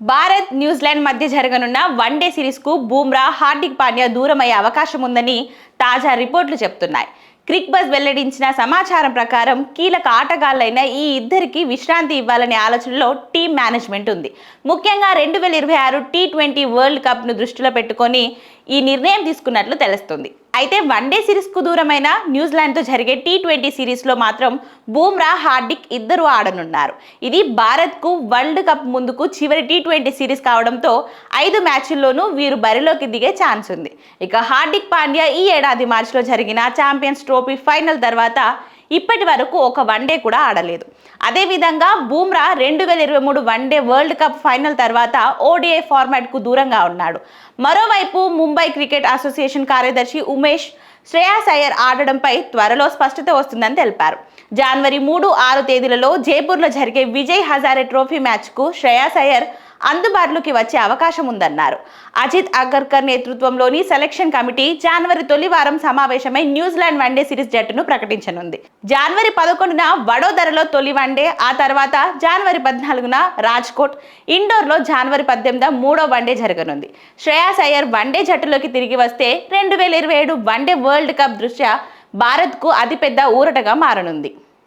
Bharat New Zealand మధ్య జరగనున్న one day సిరీస్కు Bumrah, Hardik Pandya దూరమయ్యే అవకాశం ఉందని తాజా రిపోర్టులు చెబుతున్నాయి. క్రిక్ బజ్ వెల్లడించిన సమాచారం ప్రకారం కీలక ఆటగాళ్లైన ఈ ఇద్దరికి విశ్రాంతి ఇవ్వాలనే ఆలోచనలో టీం మేనేజ్మెంట్ ఉంది. ముఖ్యంగా 2026 టీ20 వరల్డ్ కప్ను దృష్టిలో పెట్టుకొని ఈ నిర్ణయం తీసుకున్నట్లు తెలుస్తుంది. అయితే వన్డే సిరీస్కు దూరమైన న్యూజిలాండ్తో జరిగే టీ20 సిరీస్లో మాత్రం బూమ్రా, హార్దిక్ ఇద్దరు ఆడనున్నారు. ఇది భారత్కు వరల్డ్ కప్ ముందుకు చివరి టీ20 సిరీస్ కావడంతో 5 మ్యాచ్ల్లోనూ వీరు బరిలోకి దిగే ఛాన్స్ ఉంది. ఇక హార్దిక్ పాండ్యా ఈ ఏడాది మార్చిలో జరిగిన ఛాంపియన్స్ ట్రోఫీ ఫైనల్ తర్వాత ఇప్పటి వరకు ఒక వన్డే కూడా ఆడలేదు. అదేవిధంగా Bumrah 2023 one day world cup final తర్వాత ఓడిఐ ఫార్మాట్కు దూరంగా ఉన్నాడు. మరోవైపు ముంబై క్రికెట్ అసోసియేషన్ కార్యదర్శి ఉమేష్ శ్రేయాస్ అయ్యర్ ఆడడంపై త్వరలో స్పష్టత వస్తుందని తెలిపారు. జనవరి 3, 6 తేదీలలో జైపూర్లో జరిగే విజయ్ హజారే ట్రోఫీ మ్యాచ్కు శ్రేయాస్ అయ్యర్ అందుబాటులోకి వచ్చే అవకాశం ఉందన్నారు. అజిత్ అగర్కర్ నేతృత్వంలోని సెలక్షన్ కమిటీ జనవరి తొలి వారం సమావేశమై న్యూజిలాండ్ వన్డే సిరీస్ జట్టును ప్రకటించనుంది. జనవరి 11న వడోదరలో తొలి వన్డే, ఆ తర్వాత జనవరి 14న రాజ్కోట్, ఇండోర్లో జనవరి 18న మూడో వన్డే జరగనుంది. శ్రేయాస్ అయ్యర్ వన్డే జట్టులోకి తిరిగి వస్తే 2027 వన్డే వరల్డ్ కప్ దృష్ట్యా భారత్కు అతిపెద్ద ఊరటగా మారనుంది.